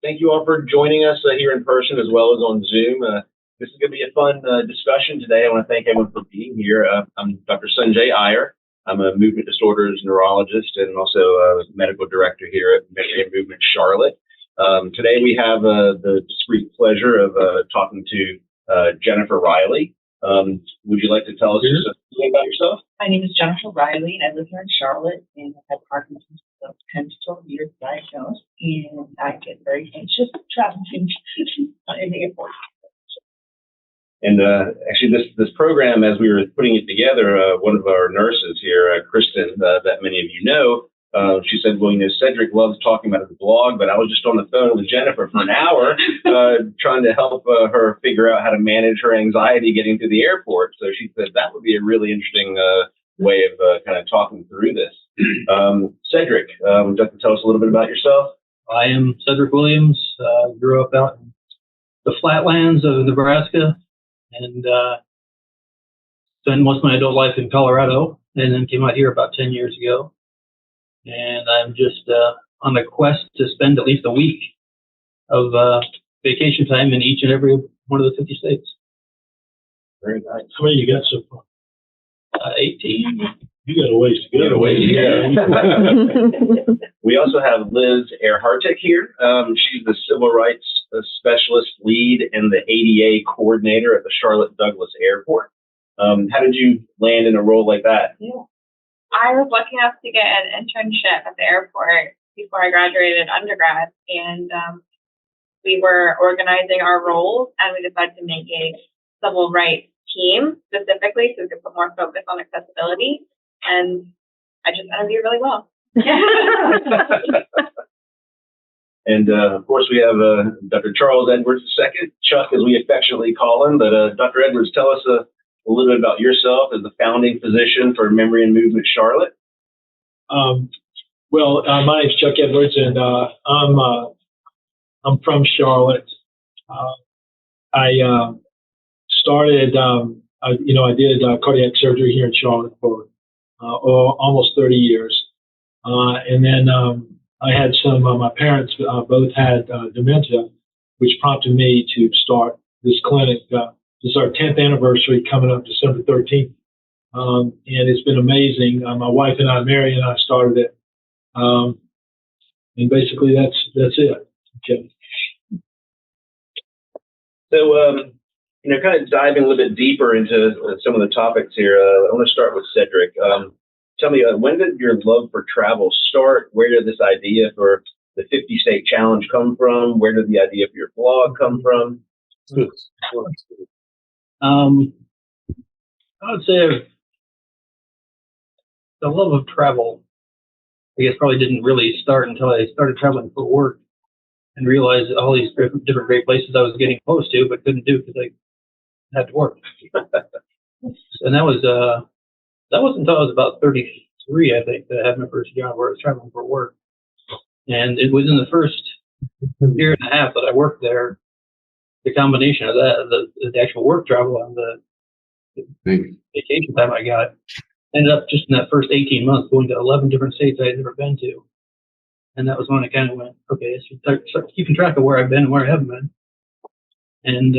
Thank you all for joining us here in person as well as on Zoom. This is going to be a fun discussion today. I want to thank everyone for being here. I'm Dr. Sanjay Iyer. I'm a movement disorders neurologist and also a medical director here at Memory and Movement Charlotte. Today we have the discreet pleasure of talking to Jennifer Reilly. Would you like to tell us something about yourself? My name is Jennifer Reilly, and I live here in Charlotte, and I've had Parkinson's for 10 to 12 years diagnosed, and I get very anxious traveling in the airport. And actually, this program, as we were putting it together, one of our nurses here, Kristen, that many of you know, she said, well, Cedric loves talking about his blog, but I was just on the phone with Jennifer for an hour trying to help her figure out how to manage her anxiety getting to the airport. So she said that would be a really interesting way of kind of talking through this. Cedric, would you like to tell us a little bit about yourself? I am Cedric Williams. Grew up out in the flatlands of Nebraska and spent most of my adult life in Colorado, and then came out here about 10 years ago. And I'm just on the quest to spend at least a week of vacation time in each and every one of the 50 states. Very nice. How many you got so far? 18. You got a ways to go. We also have Liz Erhartic here. She's the civil rights specialist lead and the ADA coordinator at the Charlotte Douglas Airport. How did you land in a role like that? Yeah. I was lucky enough to get an internship at the airport before I graduated undergrad, and we were organizing our roles, and we decided to make a civil rights team specifically so we could put more focus on accessibility, and I just interviewed really well. And of course, we have Dr. Charles Edwards II, Chuck as we affectionately call him. But Dr. Edwards, tell us a little bit about yourself as the founding physician for Memory and Movement Charlotte. My name's Chuck Edwards, and I'm from Charlotte. I started, I did cardiac surgery here in Charlotte for almost 30 years, and then I had my parents both had dementia, which prompted me to start this clinic. This is our 10th anniversary coming up December 13th. And it's been amazing. My wife and I, Mary and I, started it. And basically that's it. Okay. So, kind of diving a little bit deeper into some of the topics here, I want to start with Cedric. Tell me, when did your love for travel start? Where did this idea for the 50-state challenge come from? Where did the idea for your blog come from? I would say the love of travel, I guess, probably didn't really start until I started traveling for work and realized all these different great places I was getting close to, but couldn't do because I had to work. And that wasn't until I was about 33, I think, that I had my first job where I was traveling for work. And it was in the first year and a half that I worked there. The combination of that, the actual work travel and the vacation time I got, ended up just in that first 18 months going to 11 different states I had never been to. And that was when I kind of went, okay, so start keeping track of where I've been and where I haven't been. And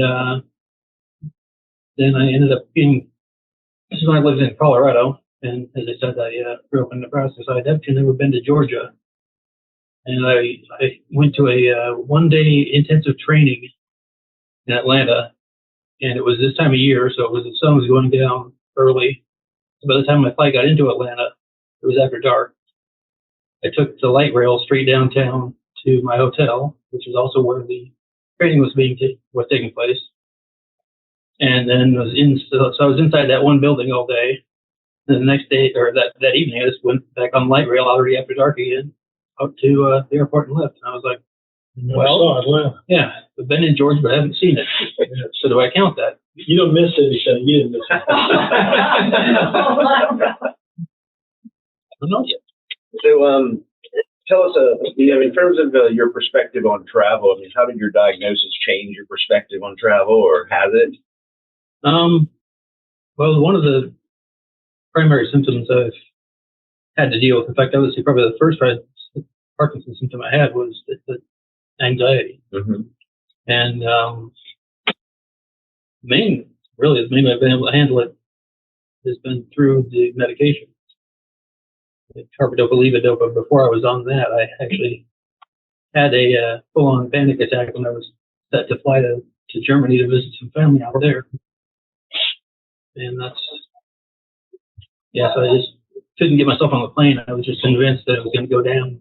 then I ended up this is when I lived in Colorado. And as I said, I grew up in Nebraska, so I'd actually never been to Georgia. And I went to a one-day intensive training in Atlanta, and it was this time of year, so the sun was going down early. So by the time my flight got into Atlanta, it was after dark. I took the light rail straight downtown to my hotel, which is also where the training was taking place. And then so I was inside that one building all day. And the next day, or that evening, I just went back on the light rail already after dark again, up to the airport and left. And I was like, yeah, I've been in Georgia, but I haven't seen it. So do I count that? You don't miss anything. You didn't miss anything. I don't know yet. So, tell us, in terms of your perspective on travel, how did your diagnosis change your perspective on travel, or has it? Well, one of the primary symptoms I've had to deal with, in fact, I would say probably the first Parkinson's symptom I had was that anxiety. Mm-hmm. And the main way I've been able to handle it has been through the medication. Carbidopa, levodopa. Before I was on that, I actually had a full-on panic attack when I was set to fly to Germany to visit some family out there. And so I just couldn't get myself on the plane. I was just convinced that it was going to go down.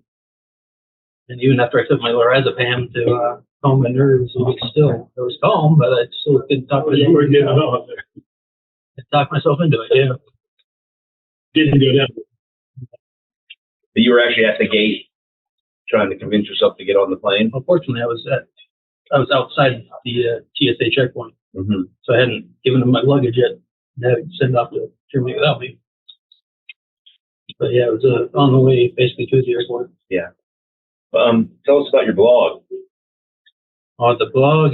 And even after I took my lorazepam to calm my nerves, it was calm, but I still couldn't talk myself into it. I talked myself into it, yeah. Didn't go down. But you were actually at the gate trying to convince yourself to get on the plane? Unfortunately, I was outside the TSA checkpoint, Mm-hmm. so I hadn't given them my luggage yet. They had to send off to Germany without me. But yeah, it was on the way basically to the airport. Yeah. Tell us about your blog. The blog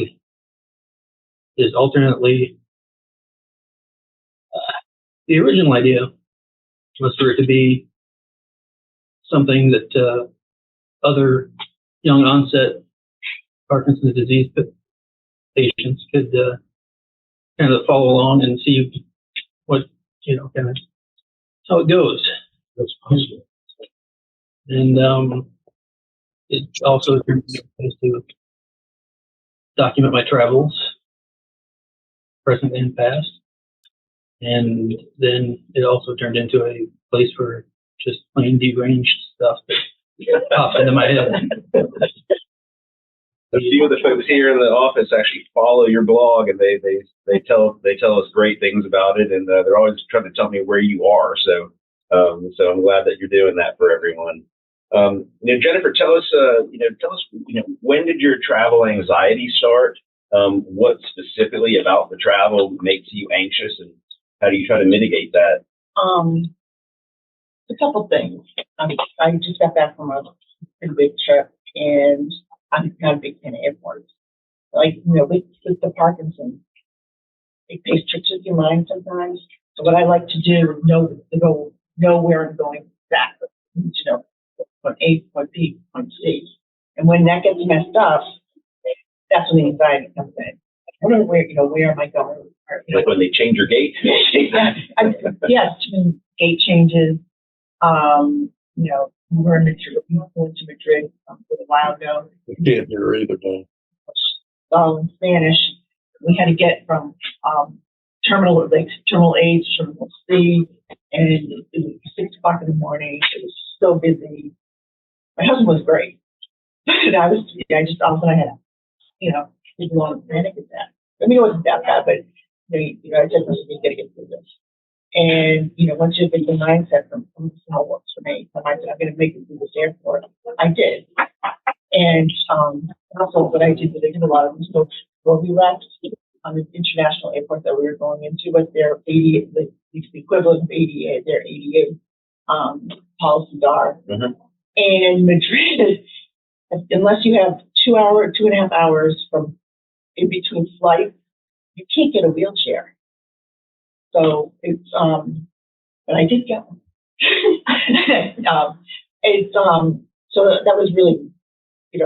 is alternately the original idea was for it to be something that other young onset Parkinson's disease patients could kind of follow along and see what, kind of how it goes. That's possible. And it also turned into a place to document my travels, present and past. And then it also turned into a place for just plain deranged stuff that pops into my head. A few of the folks here in the office actually follow your blog, and they tell us great things about it, and they're always trying to tell me where you are. So I'm glad that you're doing that for everyone. Jennifer, tell us when did your travel anxiety start? What specifically about the travel makes you anxious, and how do you try to mitigate that? A couple things. I just got back from a pretty big trip, and I'm not a big fan of airports. Like, with the Parkinson, it plays tricks with your mind sometimes. So what I like to do is know where I'm going exactly. Point A, point B, point C. And when that gets messed up, that's when the anxiety comes in. I wonder where am I going? Like when they change your gate? Yes, when gate changes. We were in Madrid, going to Madrid a little while ago. You can't hear either, though. In Spanish, we had to get from Terminal A to Terminal C, and it was 6 o'clock in the morning. It was so busy. My husband was great, and I just all of a sudden I had, a long panic attack. I mean, it wasn't that bad, but I just was got to get through this. And once you have the mindset from this is how it works for me, so I said, I'm going to make it through this airport. I did, and also what I did was I did a lot of them. So when we left on the international airport that we were going into, was their ADA, the equivalent of ADA, their ADA policies are. Mm-hmm. And Madrid, unless you have 2.5 hours from in between flights, you can't get a wheelchair. So it's but I did get one. So that was really,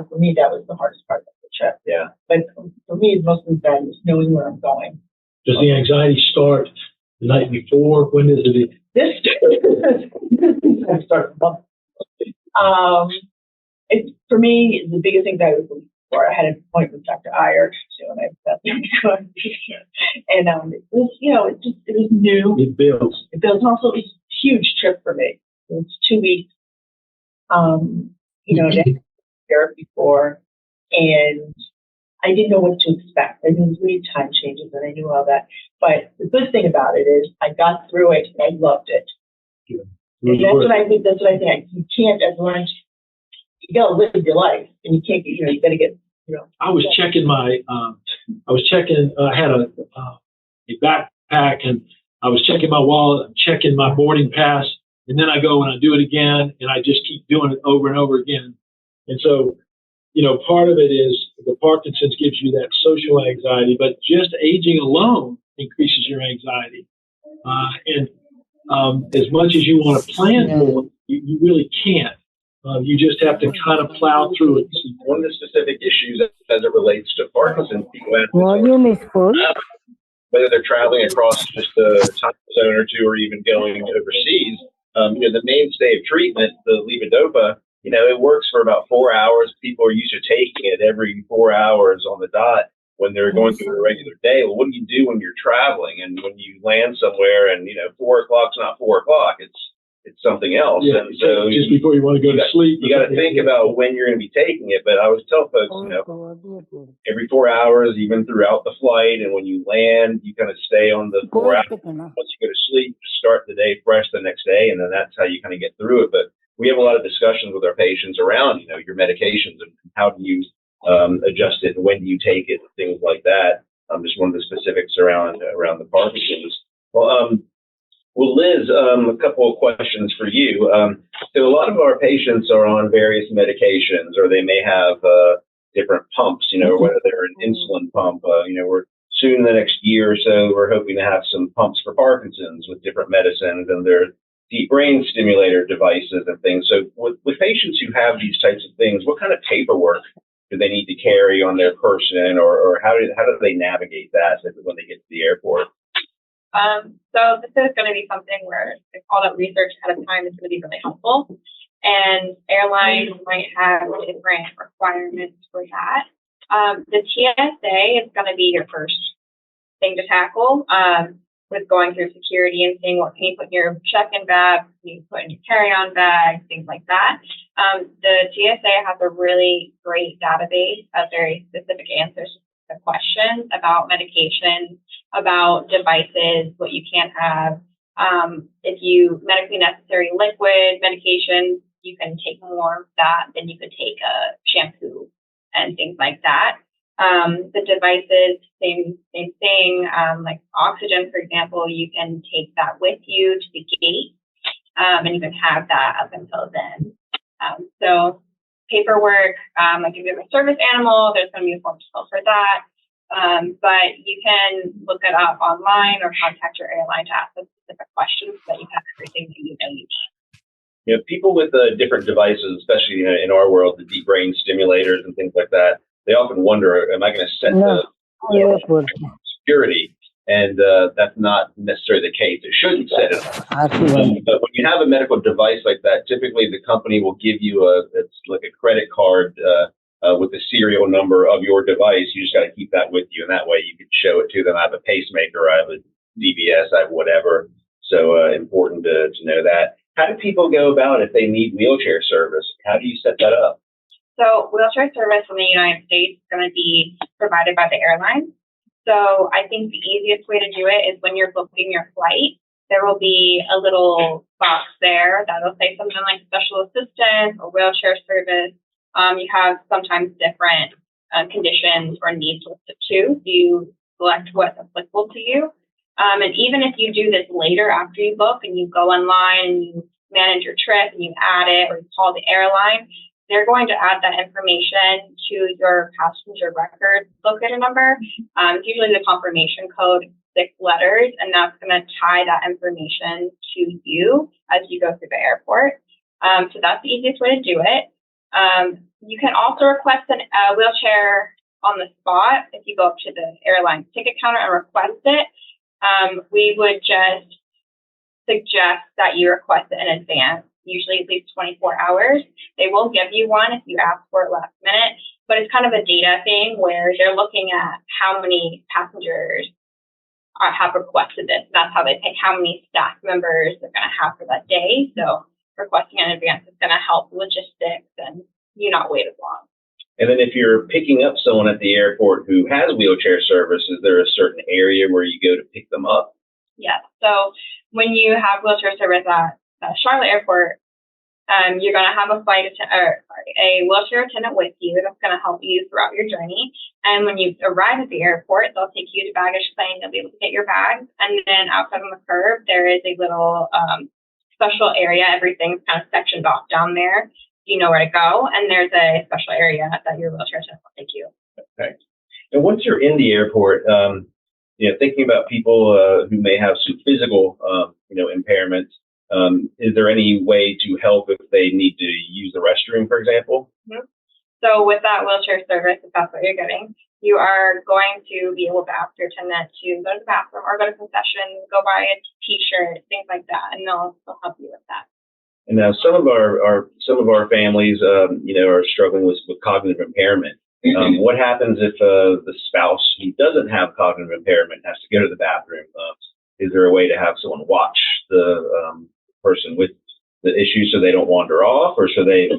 for me that was the hardest part of the trip. Yeah. But for me, most of the time is knowing where I'm going. Does the anxiety start the night before? When does it? This started. For me, the biggest thing that I was looking for, I had an appointment with Dr. Iyer, and I was and it was, it was new. It builds. It was also a huge trip for me. It was 2 weeks. There before, and I didn't know what to expect. I knew three time changes, and I knew all that. But the good thing about it is, I got through it, and I loved it. Yeah. And that's what I think. You can't, as long you gotta live your life, and you can't. You gotta get. I was checking I had a backpack, and I was checking my wallet, checking my boarding pass, and then I go and I do it again, and I just keep doing it over and over again. And so, part of it is the Parkinson's gives you that social anxiety, but just aging alone increases your anxiety. And as much as you want to plan for it, you really can't. You just have to kind of plow through it. One of the specific issues as it relates to Parkinson's, people ask Volume is full. whether they're traveling across just a time zone or two or even going overseas. The mainstay of treatment, the levodopa, it works for about 4 hours. People are used to taking it every 4 hours on the dot when they're going through a regular day. Well, what do you do when you're traveling and when you land somewhere and 4 o'clock's not 4 o'clock? It's something else. Yeah, and so just before you want to go to sleep. You got to think about when you're going to be taking it. But I always tell folks, every 4 hours, even throughout the flight, and when you land, you kind of stay on the 4 hours. Once you go to sleep, start the day fresh the next day, and then that's how you kind of get through it. But we have a lot of discussions with our patients around, your medications and how do you adjust it, and when do you take it, and things like that. Just one of the specifics around the Parkinson's. Well, Liz, a couple of questions for you. So a lot of our patients are on various medications, or they may have different pumps, or whether they're an insulin pump. We're soon in the next year or so, we're hoping to have some pumps for Parkinson's with different medicines, and their deep brain stimulator devices and things. So with patients who have these types of things, what kind of paperwork do they need to carry on their person, or how do they navigate that when they get to the airport? So this is going to be something where all that research ahead of time is going to be really helpful. And airlines might have different requirements for that. The TSA is going to be your first thing to tackle with going through security and seeing what can you put in your check-in bag, what can you put in your carry-on bag, things like that. The TSA has a really great database of very specific answers to questions about medications, about devices, what you can't have. If you medically necessary liquid medication, you can take more of that than you could take a shampoo and things like that. The devices, same thing. Like oxygen, for example, you can take that with you to the gate, and you can have that up until then. So paperwork, like if you have a service animal, there's going to be a form to fill for that. But you can look it up online or contact your airline to ask them specific questions so that you have everything that you need. People with different devices, especially in our world, the deep brain stimulators and things like that, they often wonder, am I going to set the security? And that's not necessarily the case. It shouldn't set it up. But when you have a medical device like that, typically the company will give you it's like a credit card with the serial number of your device. You just got to keep that with you, and that way you can show it to them. I have a pacemaker, I have a DBS, I have whatever. So important to know that. How do people go about if they need wheelchair service? How do you set that up? So wheelchair service in the United States is going to be provided by the airline. So I think the easiest way to do it is when you're booking your flight, there will be a little box there that'll say something like special assistance or wheelchair service. You have sometimes different conditions or needs listed too. You select what's applicable to you. And even if you do this later after you book and you go online and you manage your trip and you add it or you call the airline, they're going to add that information to your passenger record locator number. It's usually the confirmation code, 6 letters, and that's going to tie that information to you as you go through the airport. So that's the easiest way to do it. You can also request a wheelchair on the spot if you go up to the airline ticket counter and request it. We would just suggest that you request it in advance, usually at least 24 hours. They will give you one if you ask for it last minute, but it's kind of a data thing where they're looking at how many passengers have requested this. That's how they pick how many staff members they're going to have for that day. So requesting in advance is going to help logistics and you not wait as long. And then if you're picking up someone at the airport who has wheelchair service, is there a certain area where you go to pick them up? Yes. So when you have wheelchair service at Charlotte Airport, you're going to have a wheelchair attendant with you that's going to help you throughout your journey. And when you arrive at the airport, they'll take you to baggage claim. They'll be able to get your bags. And then outside on the curb, there is a little special area. Everything's kind of sectioned off down there. You know where to go, and there's a special area that your wheelchair attendant will take you. Okay. And once you're in the airport, thinking about people who may have some physical, impairments, Is there any way to help if they need to use the restroom, for example? Mhm. So with that wheelchair service, if that's what you're getting, you are going to be able to ask your attendant to go to the bathroom or go to concession, go buy a t-shirt, things like that, and they'll help you with that. And now some of our families, are struggling with cognitive impairment. What happens if the spouse who doesn't have cognitive impairment has to go to the bathroom? Is there a way to have someone watch the person with the issue so they don't wander off, or should they?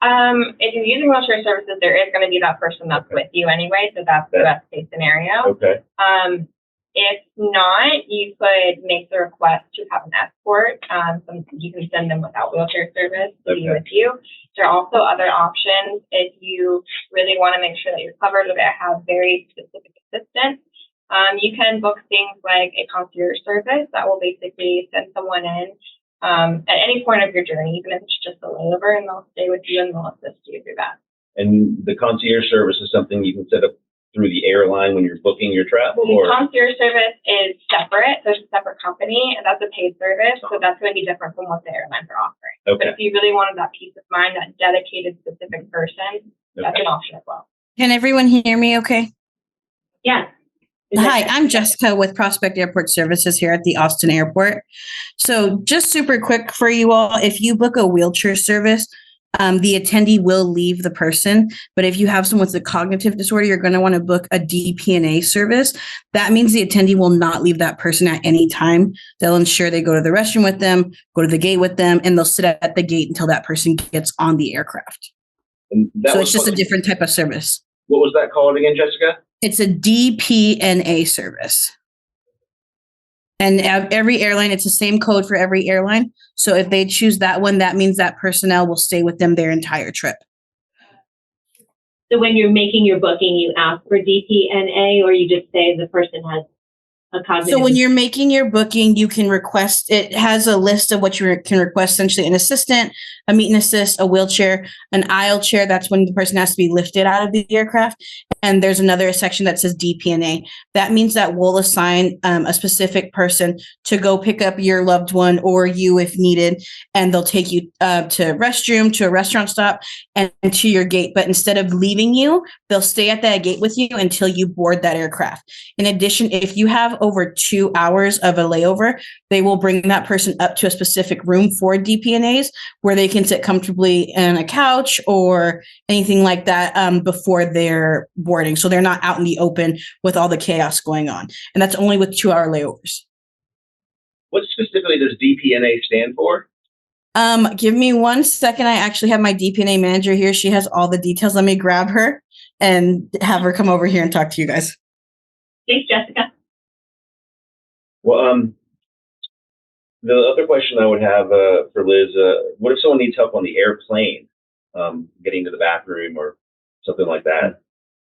If you're using wheelchair services, there is going to be that person that's with you anyway, so that's the best case scenario. Okay. If not, you could make the request to have an escort. You can send them without wheelchair service to be with you. There are also other options if you really want to make sure that you're covered or that have very specific assistance. You can book things like a concierge service that will basically send someone in at any point of your journey, even if it's just a layover, and they'll stay with you and they'll assist you through that. And the concierge service is something you can set up through the airline when you're booking your travel? The concierge service is separate. There's a separate company, and that's a paid service, so that's going to be different from what the airlines are offering. Okay. But if you really wanted that peace of mind, that dedicated specific person, that's an option as well. Can everyone hear me okay? Yeah. Hi, I'm Jessica with Prospect Airport Services here at the Austin Airport. So just super quick for you all, if you book a wheelchair service, the attendee will leave the person. But if you have someone with a cognitive disorder, you're going to want to book a DPNA service. That means the attendee will not leave that person at any time. They'll ensure they go to the restroom with them, go to the gate with them, and they'll sit at the gate until that person gets on the aircraft. So it's just a different type of service. What was that called again, Jessica? It's a DPNA service. And every airline, it's the same code for every airline. So if they choose that one, that means that personnel will stay with them their entire trip. So when you're making your booking, you ask for DPNA, or you just say the person has a cognitive? So when you're making your booking, you can request, it has a list of what you can request, essentially an assistant, a meet and assist, a wheelchair, an aisle chair. That's when the person has to be lifted out of the aircraft. And there's another section that says DPNA. That means that we'll assign a specific person to go pick up your loved one or you if needed. And they'll take you to a restroom, to a restaurant stop, and to your gate. But instead of leaving you, they'll stay at that gate with you until you board that aircraft. In addition, if you have over 2 hours of a layover, they will bring that person up to a specific room for DPNAs where they can sit comfortably in a couch or anything like that before their boarding. So they're not out in the open with all the chaos going on. And that's only with 2 hour layovers. What specifically does DPNA stand for? Give me 1 second. I actually have my DPNA manager here. She has all the details. Let me grab her and have her come over here and talk to you guys. Thanks, Jessica. Well, the other question I would have for Liz, what if someone needs help on the airplane, getting to the bathroom or something like that?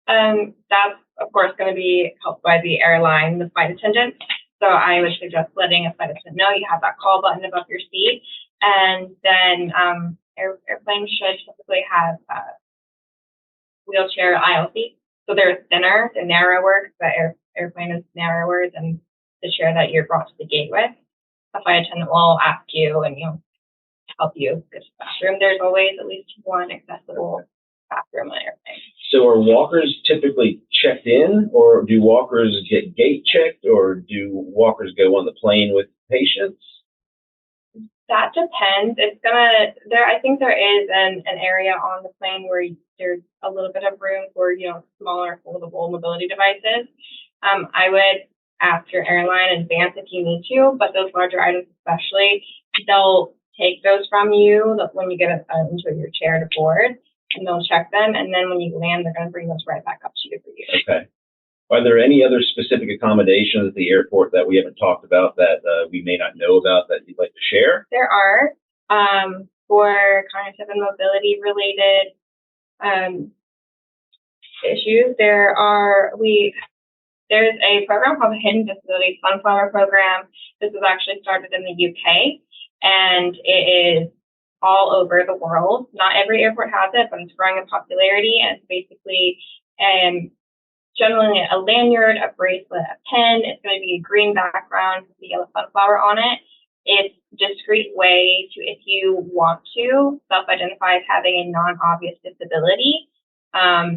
That's, of course, going to be helped by the airline, the flight attendant. So I would suggest letting a flight attendant know you have that call button above your seat. And then airplanes should typically have wheelchair aisle seats. So they're thinner, they're narrower, because the airplane is narrower than the chair that you're brought to the gate with. The flight attendant will ask you and help you get to the bathroom. There's always at least one accessible bathroom on an airplane. So are walkers typically checked in, or do walkers get gate checked, or do walkers go on the plane with patients? That depends. I think there is an area on the plane where there's a little bit of room for, smaller foldable mobility devices. I would ask your airline in advance if you need to, but those larger items especially, they'll take those from you when you get into your chair to board, and they'll check them, and then when you land, they're going to bring those right back up to you for use. Okay. Are there any other specific accommodations at the airport that we haven't talked about that we may not know about that you'd like to share? There are, for cognitive and mobility related issues. There's a program called the Hidden Disability Sunflower Program. This was actually started in the UK, and it is all over the world. Not every airport has it, but it's growing in popularity. And it's basically generally a lanyard, a bracelet, a pen. It's going to be a green background with the yellow sunflower on it. It's a discreet way to, if you want to, self-identify as having a non-obvious disability.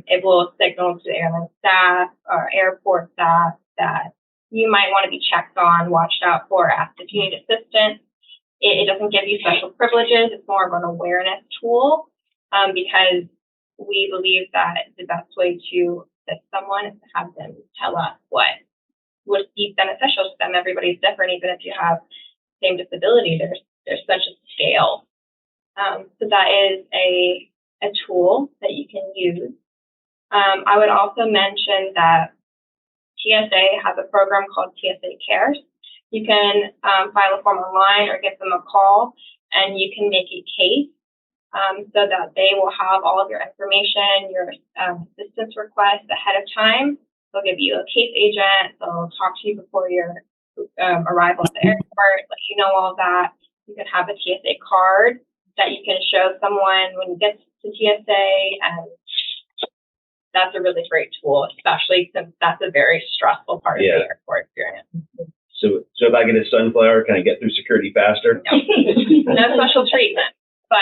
It will signal to airline staff or airport staff that you might want to be checked on, watched out for, asked if you need assistance. It doesn't give you special privileges. It's more of an awareness tool, because we believe that the best way to assist someone is to have them tell us what would be beneficial to them. Everybody's different, even if you have the same disability. There's such a scale. So that is a tool that you can use. I would also mention that TSA has a program called TSA Cares. You can file a form online or give them a call, and you can make a case so that they will have all of your information, your assistance requests ahead of time. They'll give you a case agent. They'll talk to you before your arrival at the airport, let you know all that. You can have a TSA card that you can show someone when you get to TSA, and that's a really great tool, especially since that's a very stressful part of the airport experience. So if I get a sunflower, can I get through security faster? No, no special treatment, but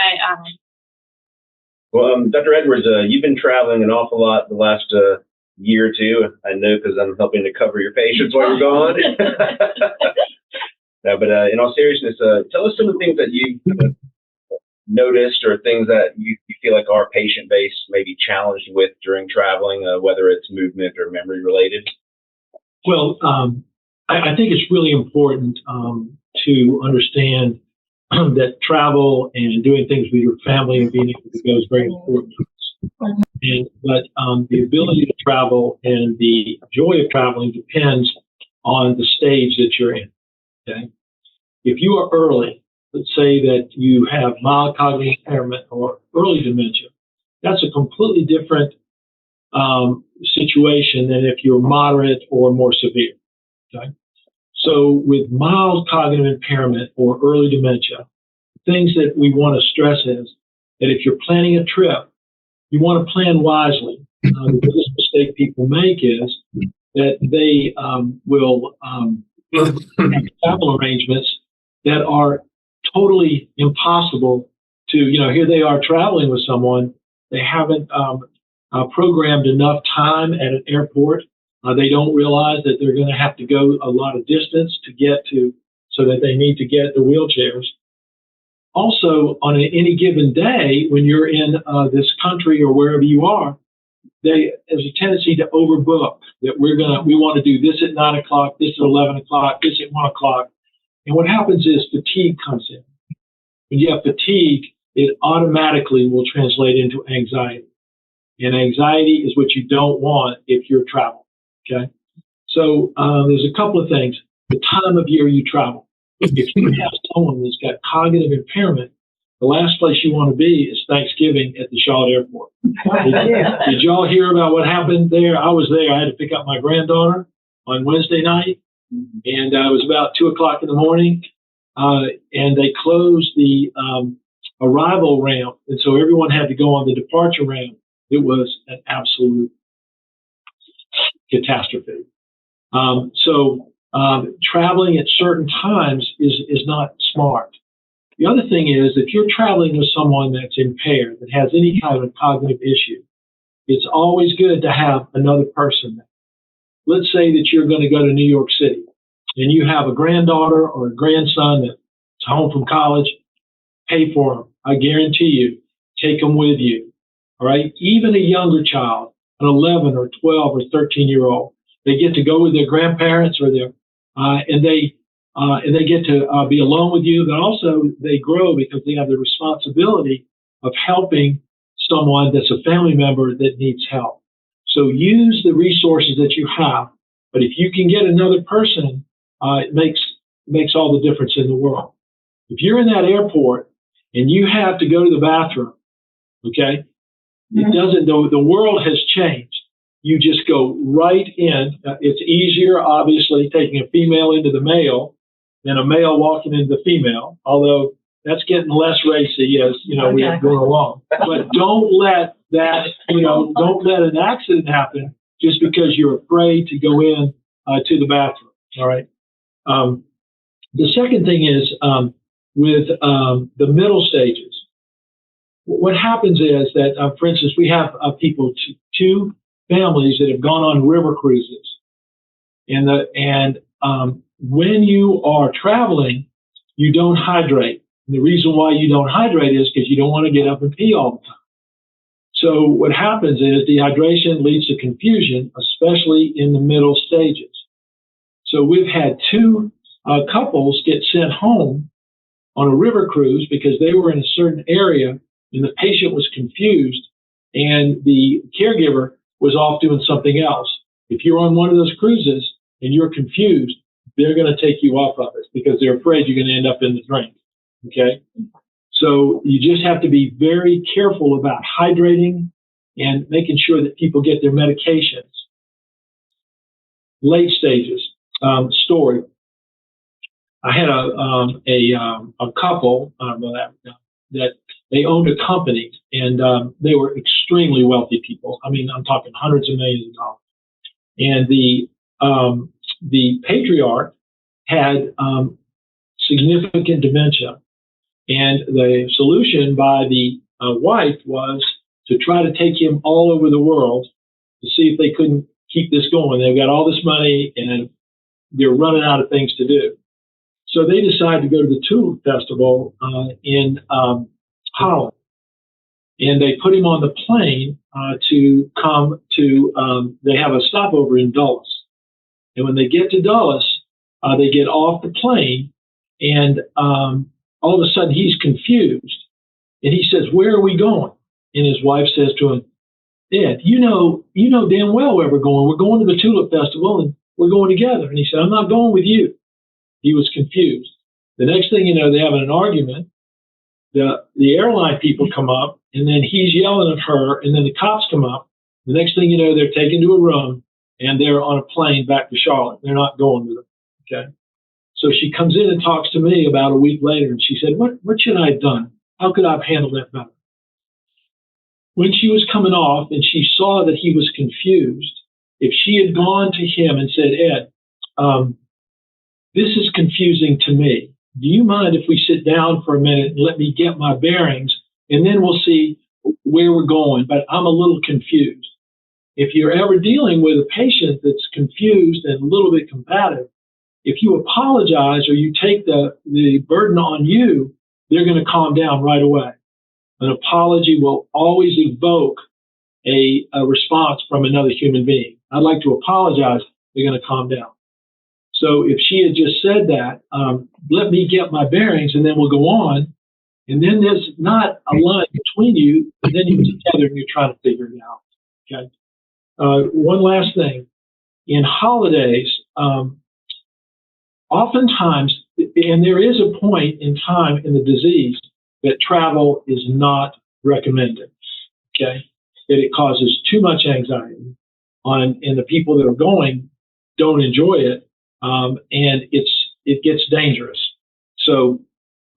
Well, Dr. Edwards, you've been traveling an awful lot the last year or two. I know because I'm helping to cover your patients while you're gone. No, but in all seriousness, tell us some of the things that you noticed or things that you feel like our patient base may be challenged with during traveling, whether it's movement or memory related. Well, I think it's really important to understand that travel and doing things with your family and being able to go is very important. But the ability to travel and the joy of traveling depends on the stage that you're in. Okay, if you are early, let's say that you have mild cognitive impairment or early dementia, that's a completely different situation than if you're moderate or more severe. Okay, so with mild cognitive impairment or early dementia, things that we want to stress is that if you're planning a trip, you want to plan wisely. The biggest mistake people make is that they will have travel arrangements that are totally impossible to, here they are traveling with someone. They haven't programmed enough time at an airport. They don't realize that they're going to have to go a lot of distance to get to, so that they need to get the wheelchairs. Also, on any given day, when you're in this country or wherever you are, there's a tendency to overbook. That we want to do this at 9 o'clock, this at 11 o'clock, this at 1 o'clock, and what happens is fatigue comes in. When you have fatigue, it automatically will translate into anxiety, and anxiety is what you don't want if you're traveling. Okay, so there's a couple of things. The time of year you travel. If you have someone that's got cognitive impairment, the last place you want to be is Thanksgiving at the Charlotte Airport. Did y'all hear about what happened there? I was there. I had to pick up my granddaughter on Wednesday night, and it was about 2 o'clock in the morning, and they closed the arrival ramp, and so everyone had to go on the departure ramp. It was an absolute catastrophe. Traveling at certain times is not smart. The other thing is, if you're traveling with someone that's impaired, that has any kind of cognitive issue, it's always good to have another person there. Let's say that you're going to go to New York City and you have a granddaughter or a grandson that's home from college. Pay for them. I guarantee you, take them with you. All right. Even a younger child, an 11 or 12 or 13-year-old, they get to go with their grandparents or their, and they get to be alone with you. But also they grow because they have the responsibility of helping someone that's a family member that needs help. So use the resources that you have. But if you can get another person, it makes all the difference in the world. If you're in that airport and you have to go to the bathroom, okay, it doesn't. The world has changed. You just go right in. It's easier, obviously, taking a female into the male than a male walking into the female, although that's getting less racy as, we're going along. But don't let that, don't let an accident happen just because you're afraid to go in to the bathroom, all right? The second thing is with the middle stages. What happens is that, for instance, we have people, two families that have gone on river cruises, and when you are traveling, you don't hydrate. And the reason why you don't hydrate is because you don't want to get up and pee all the time. So what happens is dehydration leads to confusion, especially in the middle stages. So we've had two couples get sent home on a river cruise because they were in a certain area and the patient was confused and the caregiver was off doing something else. If you're on one of those cruises and you're confused, they're going to take you off of it because they're afraid you're going to end up in the drink. Okay? So you just have to be very careful about hydrating and making sure that people get their medications. Late stages, story. I had a couple that they owned a company, and they were extremely wealthy people. I mean, I'm talking hundreds of millions of dollars. And the patriarch had significant dementia, and the solution by the wife was to try to take him all over the world to see if they couldn't keep this going. They've got all this money, and they're running out of things to do. So they decided to go to the Tulip Festival in Holland, and they put him on the plane to come to. They have a stopover in Dulles, and when they get to Dulles, they get off the plane, and all of a sudden he's confused, and he says, "Where are we going?" And his wife says to him, "Ed, you know damn well where we're going. We're going to the Tulip Festival, and we're going together." And he said, "I'm not going with you." He was confused. The next thing you know, they have an argument. The airline people come up, and then he's yelling at her, and then the cops come up. The next thing you know, they're taken to a room, and they're on a plane back to Charlotte. They're not going with him. Okay. So she comes in and talks to me about a week later, and she said, what should I have done? How could I have handled that better? When she was coming off and she saw that he was confused, if she had gone to him and said, "Ed, this is confusing to me. Do you mind if we sit down for a minute and let me get my bearings, and then we'll see where we're going, but I'm a little confused." If you're ever dealing with a patient that's confused and a little bit combative, if you apologize or you take the burden on you, they're going to calm down right away. An apology will always evoke a response from another human being. "I'd like to apologize." They're going to calm down. So if she had just said that, "Let me get my bearings and then we'll go on," and then there's not a line between you, and then you're together and you're trying to figure it out. Okay. One last thing. In holidays, oftentimes, and there is a point in time in the disease that travel is not recommended. Okay. That it causes too much anxiety and the people that are going don't enjoy it. And it gets dangerous. So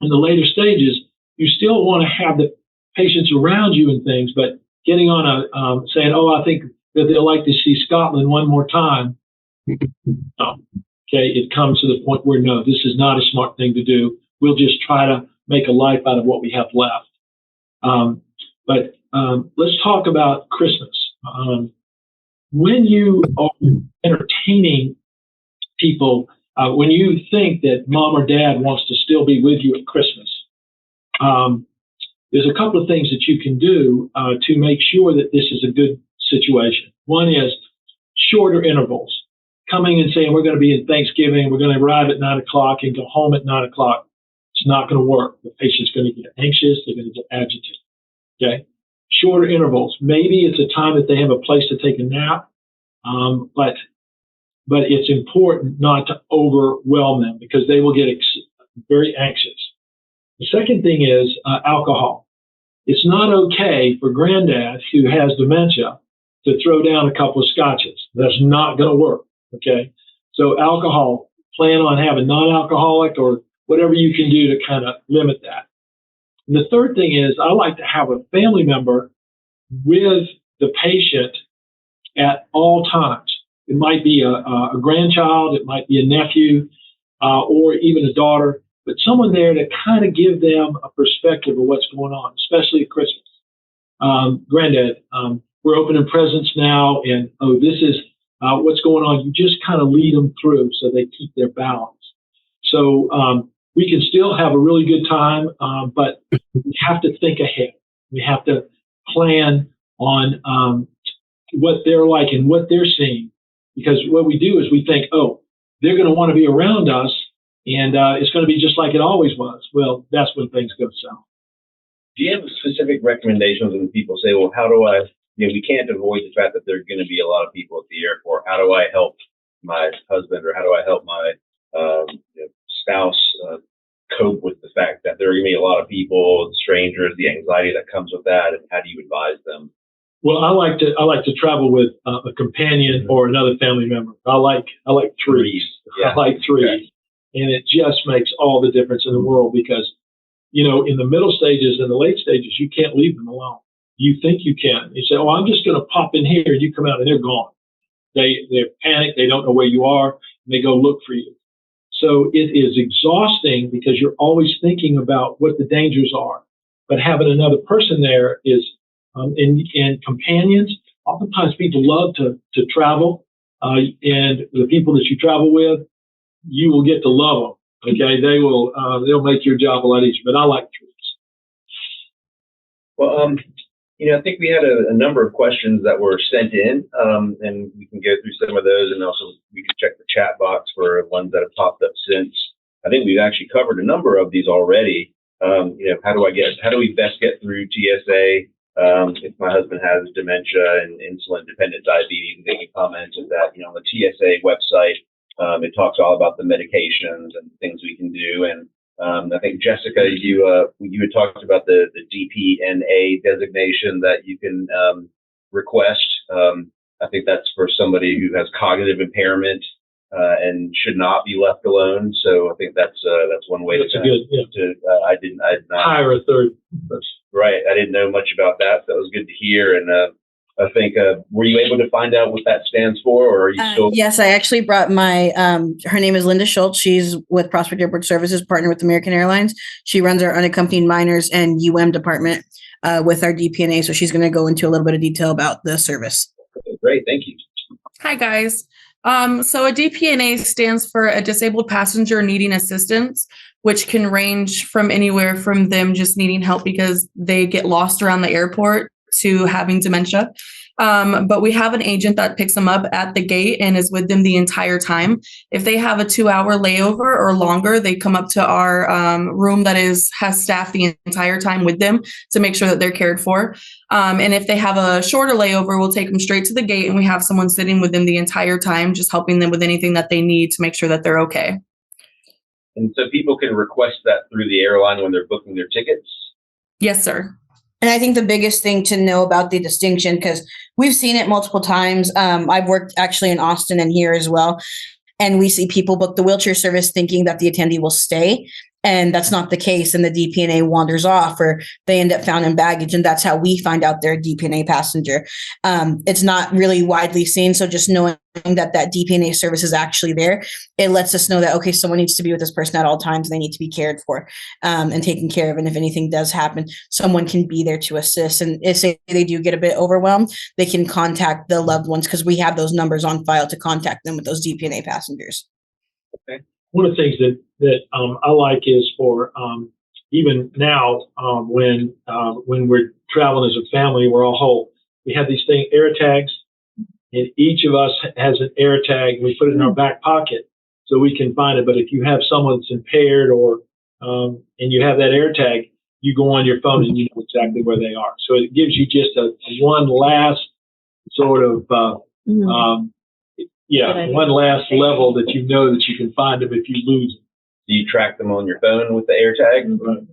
in the later stages, you still want to have the patients around you and things, but getting on saying, "Oh, I think that they'll like to see Scotland one more time." No. Okay, it comes to the point where, no, this is not a smart thing to do. We'll just try to make a life out of what we have left. But let's talk about Christmas. When you are entertaining people, when you think that mom or dad wants to still be with you at Christmas, there's a couple of things that you can do to make sure that this is a good situation. One is shorter intervals. Coming and saying, "We're going to be in Thanksgiving, we're going to arrive at 9 o'clock and go home at 9 o'clock. It's not going to work. The patient's going to get anxious, they're going to get agitated. Okay? Shorter intervals. Maybe it's a time that they have a place to take a nap, but it's important not to overwhelm them because they will get very anxious. The second thing is alcohol. It's not okay for granddad who has dementia to throw down a couple of scotches. That's not going to work. Okay. So alcohol, plan on having non-alcoholic or whatever you can do to kind of limit that. And the third thing is I like to have a family member with the patient at all times. It might be a grandchild. It might be a nephew. or even a daughter, but someone there to kind of give them a perspective of what's going on, especially at Christmas. Granddad, we're opening presents now, and this is what's going on. You just kind of lead them through so they keep their balance. So we can still have a really good time, but we have to think ahead. We have to plan on what they're like and what they're seeing, because what we do is we think, oh, they're going to want to be around us, and it's going to be just like it always was. Well, that's when things go south. Do you have specific recommendations when people say, well, how do I, we can't avoid the fact that there are going to be a lot of people at the airport. How do I help my husband, or how do I help my spouse cope with the fact that there are going to be a lot of people, strangers, the anxiety that comes with that, and how do you advise them? Well, I like to travel with a companion or another family member. I like threes. Yeah. I like threes. Okay. And it just makes all the difference in the world, because in the middle stages and the late stages, you can't leave them alone. You think you can. You say, oh, I'm just going to pop in here, and you come out and they're gone. They're panicked. They don't know where you are, and they go look for you. So it is exhausting because you're always thinking about what the dangers are. But having another person there is, and companions, oftentimes people love to travel, and the people that you travel with, you will get to love them. Okay, they'll make your job a lot easier. But I like troops. Well, I think we had a number of questions that were sent in, and we can go through some of those, and also we can check the chat box for ones that have popped up since. I think we've actually covered a number of these already. How do we best get through TSA if my husband has dementia and insulin-dependent diabetes? And they can comment on that. On the TSA website, it talks all about the medications and things we can do. And I think, Jessica, you had talked about the DPNA designation that you can request. I think that's for somebody who has cognitive impairment and should not be left alone. So I think that's one way I did not hire a third person. Right. I didn't know much about that. So that was good to hear. And I think, were you able to find out what that stands for, or are you still? Yes, I actually brought my, her name is Linda Schultz. She's with Prospect Airport Services, partner with American Airlines. She runs our unaccompanied minors and department with our DPNA. So she's going to go into a little bit of detail about the service. Okay, great. Thank you. Hi, guys. So a DPNA stands for a disabled passenger needing assistance, which can range from anywhere from them just needing help because they get lost around the airport to having dementia. But we have an agent that picks them up at the gate and is with them the entire time. If they have a 2-hour layover or longer, they come up to our room that has staff the entire time with them to make sure that they're cared for. And if they have a shorter layover, we'll take them straight to the gate, and we have someone sitting with them the entire time, just helping them with anything that they need to make sure that they're okay. And so people can request that through the airline when they're booking their tickets? Yes, sir. And I think the biggest thing to know about the distinction, because we've seen it multiple times. I've worked actually in Austin and here as well. And we see people book the wheelchair service thinking that the attendee will stay. And that's not the case. And the DPNA wanders off, or they end up found in baggage. And that's how we find out they're a DPNA passenger. It's not really widely seen. So just knowing that DPNA service is actually there, it lets us know that, okay, someone needs to be with this person at all times. They need to be cared for and taken care of. And if anything does happen, someone can be there to assist. And if say they do get a bit overwhelmed, they can contact the loved ones, because we have those numbers on file to contact them with those DPNA passengers. Okay. One of the things that I like is for even now when we're traveling as a family, we're all whole. We have these air tags, and each of us has an air tag. We put it in our back pocket so we can find it. But if you have someone that's impaired or and you have that air tag, you go on your phone and you know exactly where they are. So it gives you just a one last sort of one last level that you know that you can find them if you lose them. Do you track them on your phone with the AirTag? Mm-hmm. Right.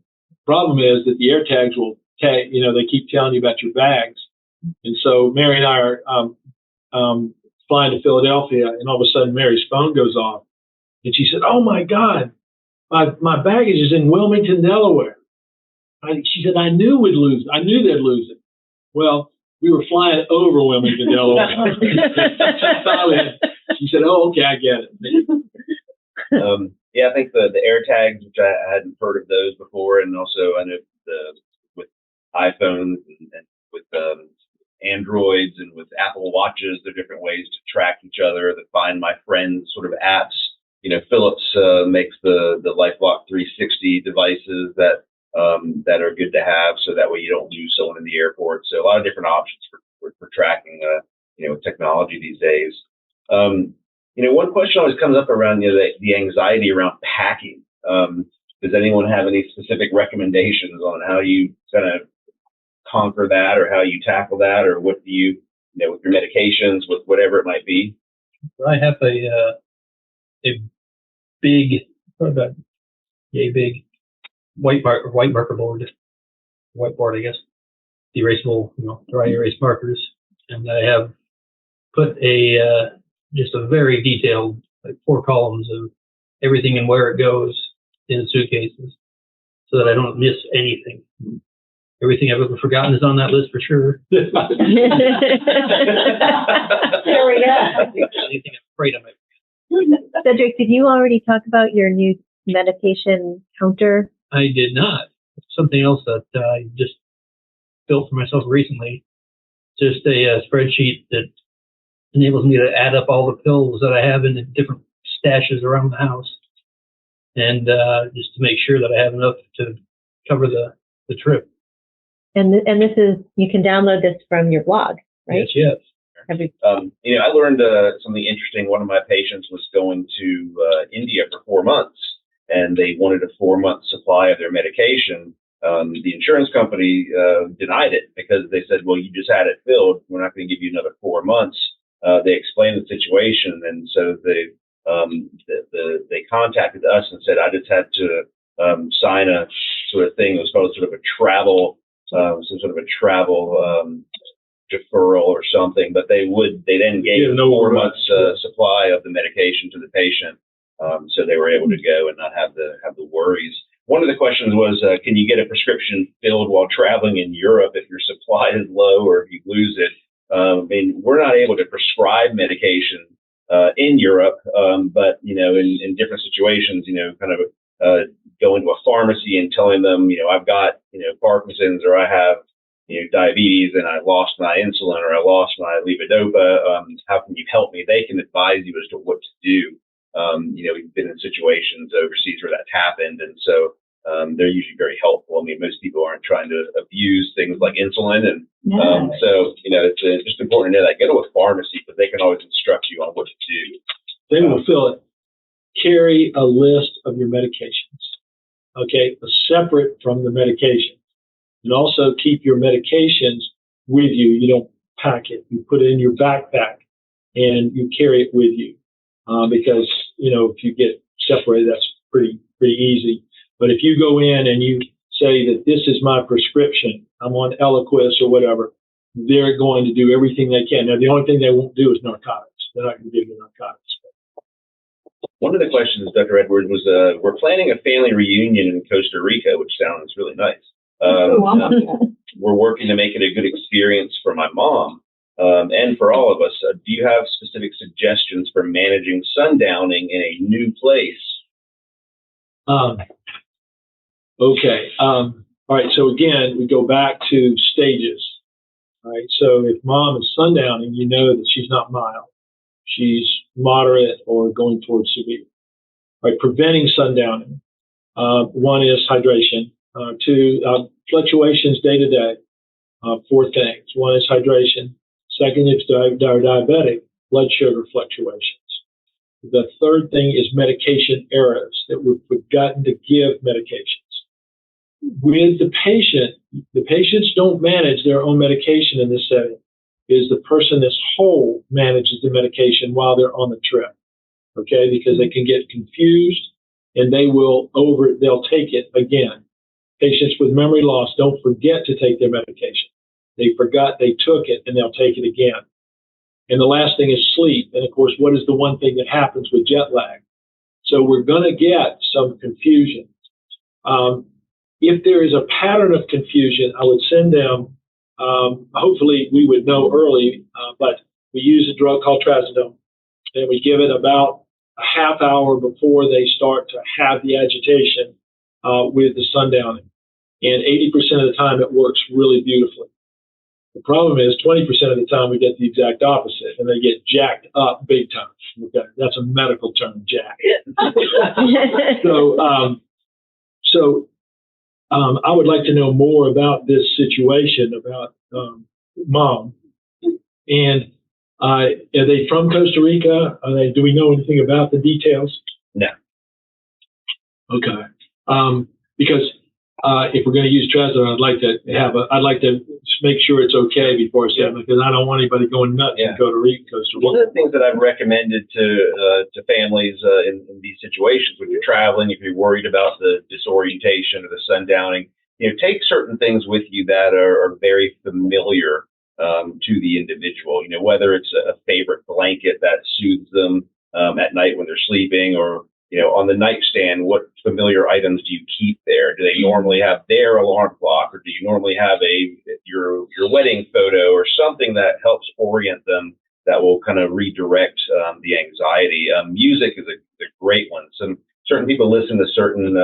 Problem is that the AirTags will tag, they keep telling you about your bags. And so Mary and I are flying to Philadelphia, and all of a sudden Mary's phone goes off. And she said, "Oh my God, my baggage is in Wilmington, Delaware." She said, I knew they'd lose it. Well, we were flying over Wilmington, Delaware. She said, "Oh, okay, I get it." Yeah, I think the air tags, which I hadn't heard of those before, and also I know with iPhones and with Androids and with Apple Watches, there are different ways to track each other. The Find My Friends sort of apps. Philips makes the LifeLock 360 devices that are good to have, so that way you don't lose someone in the airport. So a lot of different options for tracking, technology these days. One question always comes up around the anxiety around packing. Does anyone have any specific recommendations on how you kind of conquer that, or how you tackle that, or what do you, with your medications, with whatever it might be? I have a big, big white marker board, whiteboard, I guess, erasable, dry erase markers, and I have put just a very detailed, 4 columns of everything and where it goes in suitcases, so that I don't miss anything. Everything I've ever forgotten is on that list for sure. There we go. Anything I'm afraid I might. Cedric, did you already talk about your new medication counter? I did not. Something else that I just built for myself recently. Just a spreadsheet that enables me to add up all the pills that I have in the different stashes around the house, and just to make sure that I have enough to cover the trip. And this is, you can download this from your blog, right? Yes. I learned something interesting. One of my patients was going to India for 4 months, and they wanted a 4-month supply of their medication. The insurance company denied it because they said, well, you just had it filled. We're not going to give you another 4 months. They explained the situation, and so they contacted us and said, I just had to sign a sort of thing. It was called sort of a travel, some sort of a travel deferral or something. But they then gave 4 months supply of the medication to the patient, so they were able to go and not have the worries. One of the questions was, can you get a prescription filled while traveling in Europe if your supply is low or if you lose it? We're not able to prescribe medication in Europe, but in different situations, kind of going to a pharmacy and telling them, I've got Parkinson's, or I have diabetes, and I lost my insulin, or I lost my levodopa. How can you help me? They can advise you as to what to do. We've been in situations overseas where that's happened, and so they're usually very helpful. Most people aren't trying to abuse things like insulin, and so it's just important to know that. Go to a pharmacy, but they can always instruct you on what to do. They will fill it. Carry a list of your medications, okay, separate from the medication, and also keep your medications with you. You don't pack it; you put it in your backpack, and you carry it with you, because if you get separated, that's pretty easy. But if you go in and you say that this is my prescription, I'm on Eliquis or whatever, they're going to do everything they can. Now, the only thing they won't do is narcotics. They're not going to give you narcotics. One of the questions, Dr. Edwards, was we're planning a family reunion in Costa Rica, which sounds really nice. We're working to make it a good experience for my mom and for all of us. Do you have specific suggestions for managing sundowning in a new place? Okay. All right. So again, we go back to stages. All right. So if mom is sundowning, you know that she's not mild. She's moderate or going towards severe. All right. Preventing sundowning. 1 is hydration. 2, fluctuations day to day. 4 things. 1 is hydration. 2nd, if they're diabetic, blood sugar fluctuations. The 3rd thing is medication errors, that we've forgotten to give medications. With the patients don't manage their own medication in this setting. It is the person that's whole manages the medication while they're on the trip, okay? Because they can get confused and they'll take it again. Patients with memory loss don't forget to take their medication. They forgot they took it and they'll take it again. And the last thing is sleep. And of course, what is the one thing that happens with jet lag? So we're going to get some confusion. If there is a pattern of confusion, I would send them, hopefully we would know early, but we use a drug called trazodone, and we give it about a half hour before they start to have the agitation with the sundowning. And 80% of the time it works really beautifully. The problem is 20% of the time we get the exact opposite, and they get jacked up big time. Okay, that's a medical term, jack. I would like to know more about this situation about mom. And are they from Costa Rica? Do we know anything about the details? No. Okay. Because if we're going to use Trezor, I'd like to make sure it's okay before I say it, because I don't want anybody going nuts in Costa Rica. One of the things that I've recommended to families in these situations, when you're traveling, if you're worried about the disorientation or the sundowning, take certain things with you that are very familiar to the individual. Whether it's a favorite blanket that soothes them at night when they're sleeping, or on the nightstand, what familiar items do you keep there? Do they normally have their alarm clock, or do you normally have your wedding photo, or something that helps orient them, that will kind of redirect the anxiety? Music is a great one. Certain people listen to certain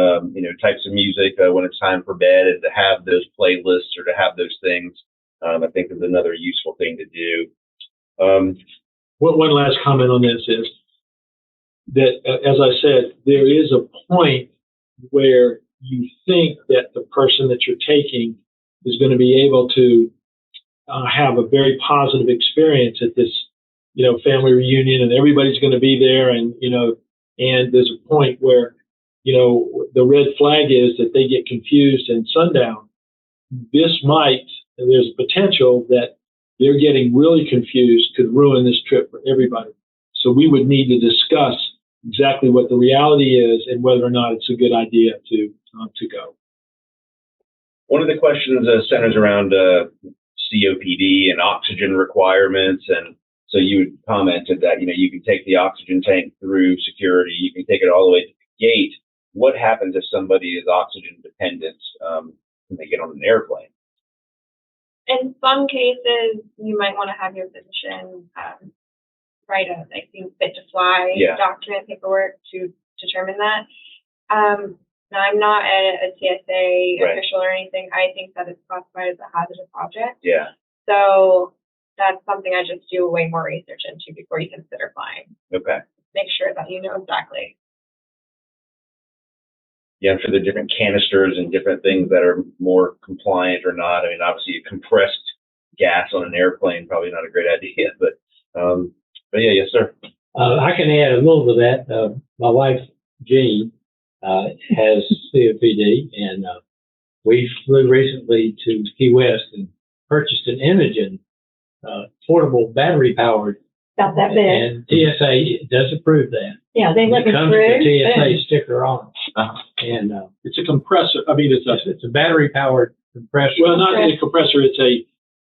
types of music when it's time for bed, and to have those playlists or to have those things, I think is another useful thing to do. One last comment on this is that, as I said, there is a point where you think that the person that you're taking is going to be able to have a very positive experience at this, family reunion, and everybody's going to be there, and and there's a point where, the red flag is that they get confused and sundown. There's a potential that they're getting really confused, could ruin this trip for everybody. So we would need to discuss exactly what the reality is and whether or not it's a good idea to go. One of the questions centers around COPD and oxygen requirements, and so you commented that you can take the oxygen tank through security, you can take it all the way to the gate. What happens if somebody is oxygen dependent when they get on an airplane? In some cases, you might want to have your physician write a fit to fly document paperwork to determine that. Now, I'm not a TSA official or anything. I think that it's classified as a hazardous object. Yeah. So that's something I just do way more research into before you consider flying. Okay. Make sure that you know exactly. Yeah, I'm sure there are different canisters and different things that are more compliant or not. I mean, obviously, compressed gas on an airplane, probably not a great idea, but yeah, yes, sir. I can add a little to that. My wife, Jean, has COPD, and we flew recently to Key West and purchased an Imogen portable battery-powered. About that big. And TSA does approve that. Yeah, they let me It comes through. with a TSA sticker on it. And It's a compressor. I mean, it's a battery-powered compressor. well, not a compressor. It's a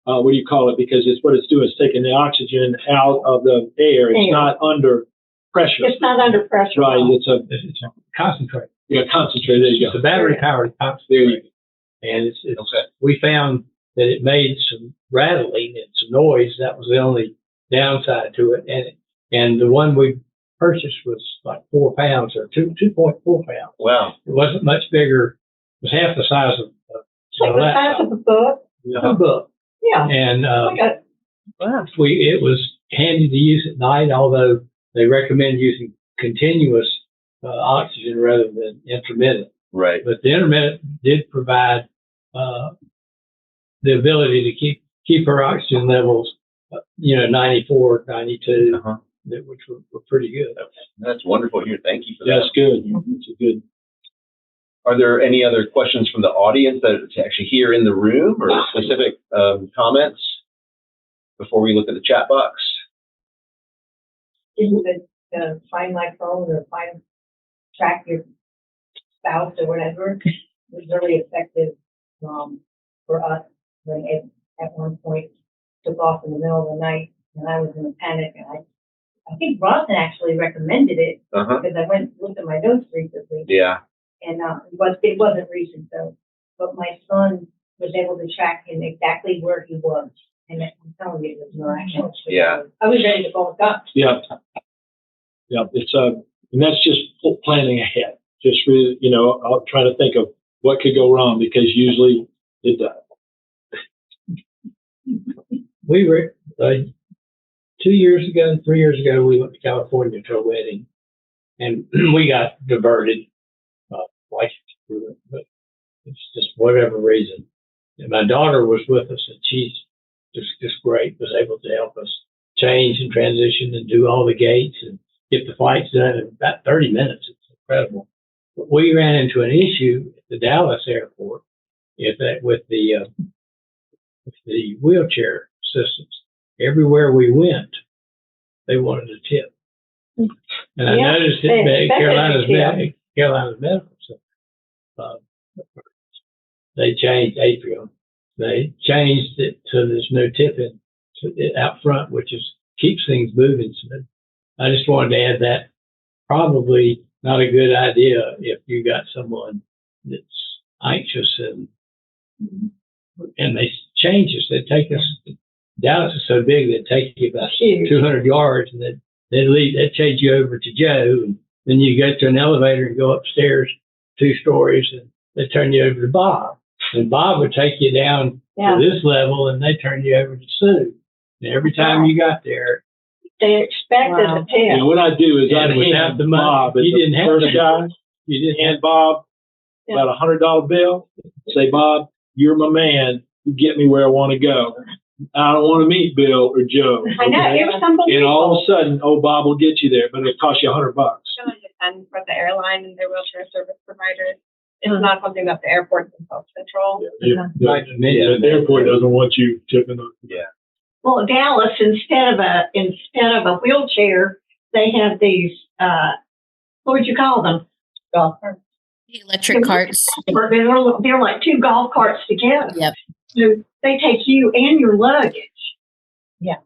what do you call it? Because what it's doing is taking the oxygen out of the air. It's not under pressure. It's not under pressure. Right. No. It's a concentrate. Concentrate. There you It's go. a battery-powered There concentrate. you go. And it's Okay. we found that it made some rattling and some noise. That was the only downside to it. And the one we purchased was like 4 pounds, or 2.4 pounds. Wow. It wasn't much bigger. It was half the size of It's like the size of a book. a book. Yeah. And Like a, it was handy to use at night, although they recommend using continuous oxygen rather than intermittent. Right. But the intermittent did provide the ability to keep our oxygen levels, 94, 92, which were pretty good. That's wonderful here. Thank you for that. That's good. It's a good. Are there any other questions from the audience that are actually here in the room, or specific comments before we look at the chat box? isn't it Find My Phone or Track Your Spouse or whatever? It was really effective for us when it at one point took off in the middle of the night, and I was in a panic, and I think Bronson actually recommended it because I went and looked at my notes recently. Yeah. And it wasn't recent though, but my son was able to track him exactly where he was, and I'm telling you, it was miraculous. Yeah. I was ready to call the cops. Yeah. Yeah. It's And that's just planning ahead. Just really, I'll try to think of what could go wrong, because usually it does. We were 3 years ago, we went to California to a wedding, and we got diverted. Like, but it's just whatever reason. And my daughter was with us, and she's just great. Was able to help us change and transition and do all the gates and get the flights done in about 30 minutes. It's incredible. But we ran into an issue at the Dallas airport with the wheelchair assistants. Everywhere we went, they wanted a tip. And I noticed it at Carolina's Medical Center. They changed Atrium. They changed it so there's no tipping out front, which keeps things moving. So I just wanted to add that. Probably not a good idea if you got someone that's anxious and they change us. They take us. Dallas is so big they'd take you about 200 yards, and they'd change you over to Joe, and then you go to an elevator and go upstairs 2 stories, and they turn you over to Bob, and Bob would take you down to this level, and they turn you over to Sue. And every time you got there, they expected a tip. What I do is I would hand the money. Bob, as the first guy, you didn't hand Bob about $100 bill. Say, Bob, you're my man. You get me where I want to go. I don't want to meet Bill or Joe. I know, it was unbelievable. And all of a sudden, Bob will get you there, but it'll cost you $100. It's going to depend for the airline and their wheelchair service providers. It's not something that the airport themselves control. The airport doesn't want you tipping them. Yeah. Well, Dallas, instead of a wheelchair, they have these, what would you call them? Golf carts. Electric carts. They're like 2 golf carts together. Yep. So they take you and your luggage. Yeah.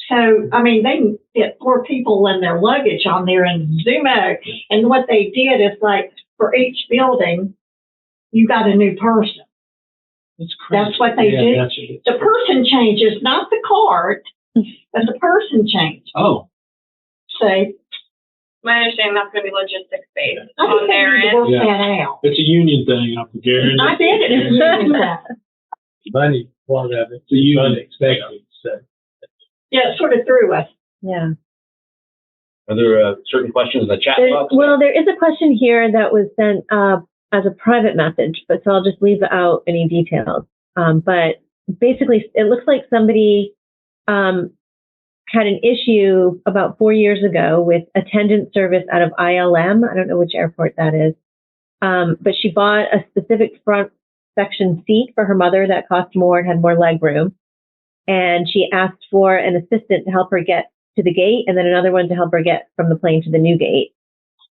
So, I mean, they can fit 4 people and their luggage on there and zoom out. And what they did is, like, for each building, you got a new person. That's crazy. That's what they do. The person changes, not the cart, but the person changes. Oh. So, My understanding that's going to be logistics based I on think their they need to end. work that out. It's a union thing up there. I bet it is. money part of it. It's a union. Unexpected. So. Yeah, it sort of threw us. Yeah. Are there certain questions in the chat box? Well, there is a question here that was sent as a private message, but so I'll just leave out any details. But basically, it looks like somebody had an issue about 4 years ago with attendant service out of ILM. I don't know which airport that is. But she bought a specific front section seat for her mother that cost more and had more leg room. And she asked for an assistant to help her get to the gate and then another one to help her get from the plane to the new gate.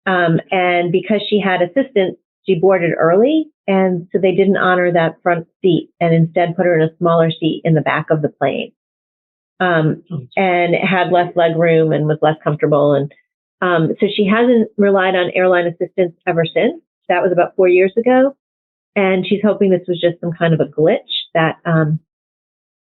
And because she had assistants, she boarded early. And so they didn't honor that front seat and instead put her in a smaller seat in the back of the plane. And it had less leg room and was less comfortable. And so she hasn't relied on airline assistance ever since. That was about 4 years ago. And she's hoping this was just some kind of a glitch that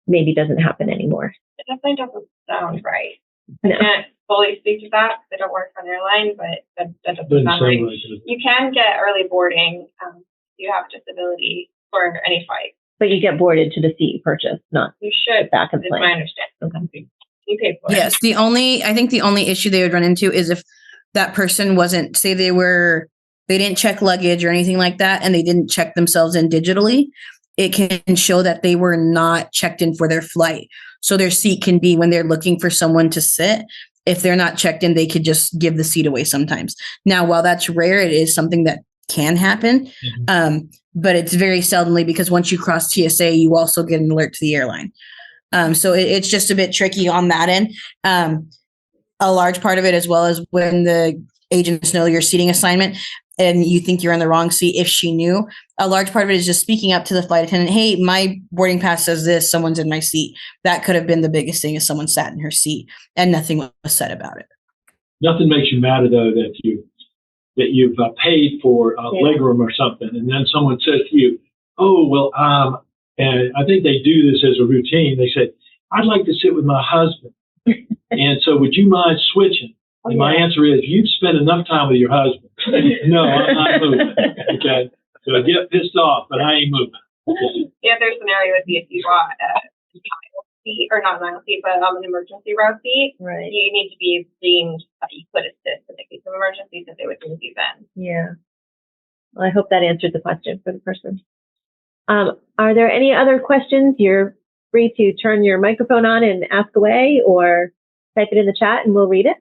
maybe doesn't happen anymore. It definitely doesn't sound right. No. I can't fully speak to that because I don't work for an airline, but that doesn't sound right. You can get early boarding if you have disability for any flight. But you get boarded to the seat you purchased, not You should. back of the Is plane. my understanding. Okay. You pay for it. Yes, I think the only issue they would run into is if that person wasn't, say they didn't check luggage or anything like that, and they didn't check themselves in digitally, it can show that they were not checked in for their flight. So their seat can be, when they're looking for someone to sit, if they're not checked in, they could just give the seat away sometimes. Now, while that's rare, it is something that can happen. But it's very seldomly, because once you cross TSA, you also get an alert to the airline. So it's just a bit tricky on that end. A large part of it, as well as when the agents know your seating assignment and you think you're in the wrong seat, if she knew, a large part of it is just speaking up to the flight attendant. Hey, my boarding pass says this, someone's in my seat. That could have been the biggest thing, if someone sat in her seat and nothing was said about it. Nothing makes you madder though that you've paid for legroom or something, and then someone says to you, "Oh, well, and I think they do this as a routine. They say, I'd like to sit with my husband, and so would you mind switching?" And my answer is, you've spent enough time with your husband. No, I'm not moving. Okay. So I get pissed off, but I ain't moving. Okay? The other scenario would be if you bought a aisle seat, or not an aisle seat, but an emergency row seat. Right. You need to be deemed that you could assist in the case of emergency, so they would move you then. Yeah. Well, I hope that answered the question for the person. Are there any other questions? You're free to turn your microphone on and ask away, or type it in the chat and we'll read it.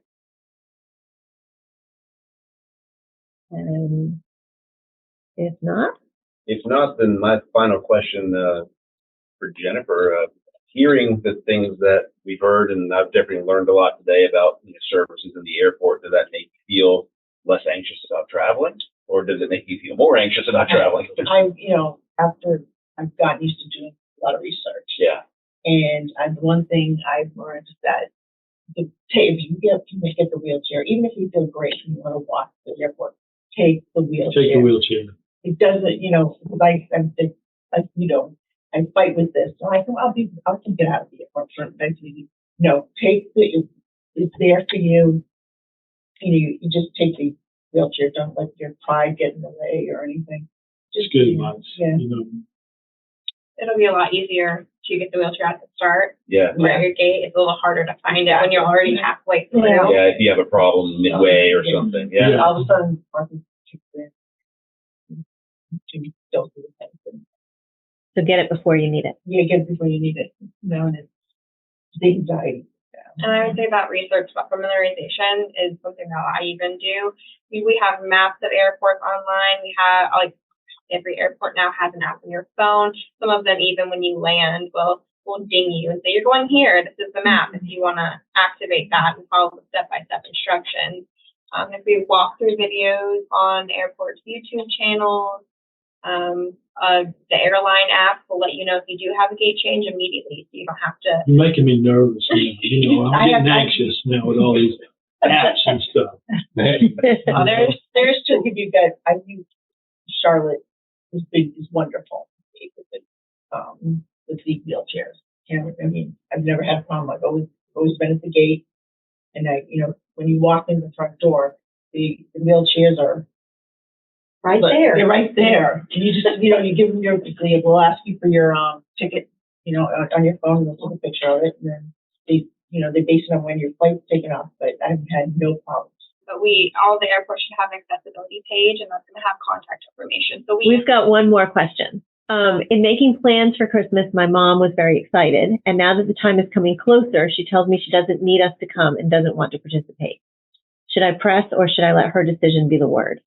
And if not, then my final question for Jennifer, hearing the things that we've heard, and I've definitely learned a lot today about services in the airport, does that make you feel less anxious about traveling, or does it make you feel more anxious about traveling? After I've gotten used to doing a lot of research. Yeah. And the one thing I've learned is that if you get the wheelchair, even if you feel great and you want to walk to the airport, take the wheelchair. Take the wheelchair. It doesn't, because I fight with this. So I think I can get out of the airport for eventually. It's there for you. You just take the wheelchair. Don't let your pride get in the way or anything. Just good advice. Yeah. It'll be a lot easier to get the wheelchair at the start. Yeah. Or at your gate, it's a little harder to find it when you're already halfway through. Yeah, if you have a problem midway or something. Yeah. All of a sudden, Parkinson's kicks in. Don't do the thing. so get it before you need it. Yeah, get it before you need it. And it's the anxiety. And I would say that research about familiarization is something that I even do. We have maps at airports online. We have, every airport now has an app on your phone. Some of them, even when you land, will ding you and say, you're going here. This is the map. If you want to activate that and follow the step-by-step instructions. If we walk through videos on airports' YouTube channels, the airline app will let you know if you do have a gate change immediately, so you don't have to. You're making me nervous. I'm getting anxious now with all these apps and stuff. There's to give you guys. I've used Charlotte. Is wonderful with the wheelchairs. I've never had a problem. I've always been at the gate, and when you walk in the front door, the wheelchairs are Right there. They're right there. And you just, you give them they will ask you for your ticket, on your phone, they'll take a picture of it, and then they base it on when your flight's taken off, but I've had no problems. But all the airports should have an accessibility page, and that's going to have contact information. So we've got one more question. In making plans for Christmas, my mom was very excited, and now that the time is coming closer, she tells me she doesn't need us to come and doesn't want to participate. Should I press, or should I let her decision be the word?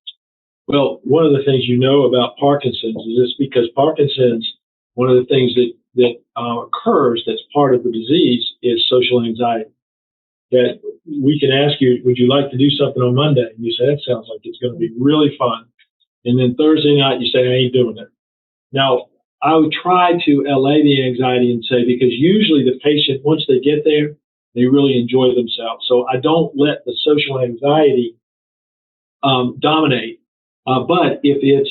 Well, one of the things about Parkinson's is this, because Parkinson's, one of the things that occurs that's part of the disease is social anxiety. That we can ask you, would you like to do something on Monday? And you say, that sounds like it's going to be really fun. And then Thursday night, you say, I ain't doing it. Now, I would try to allay the anxiety and say, because usually the patient, once they get there, they really enjoy themselves. So I don't let the social anxiety dominate. But if it's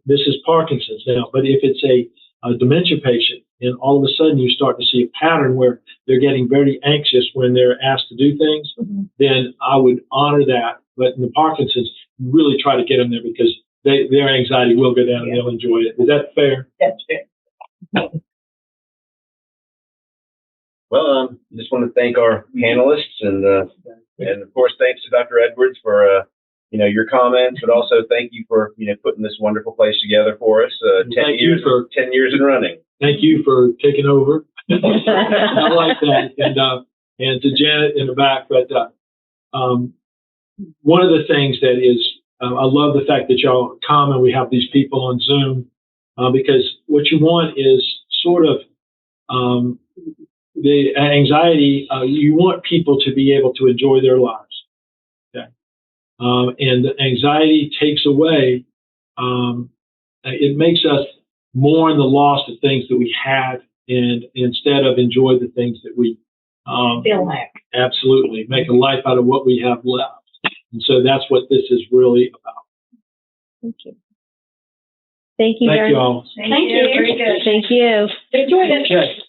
this is Parkinson's now, but if it's a dementia patient, and all of a sudden you start to see a pattern where they're getting very anxious when they're asked to do things, then I would honor that. But in the Parkinson's, really try to get them there, because their anxiety will go down and they'll enjoy it. Is that fair? That's fair. Well, just want to thank our panelists, and of course, thanks to Dr. Edwards for your comments, but also thank you for putting this wonderful place together for us. 10 years in running. Thank you for taking over. I like that, and to Janet in the back. But one of the things that is, I love the fact that y'all come and we have these people on Zoom, because what you want is sort of the anxiety. You want people to be able to enjoy their lives. And the anxiety takes away, it makes us mourn the loss of things that we had, and instead of enjoy the things that we feel like. Absolutely. Make a life out of what we have left. And so that's what this is really about. Thank you. Thank you Thank very you much. all. Thank you. Very good. Thank you. Enjoyed it. Okay.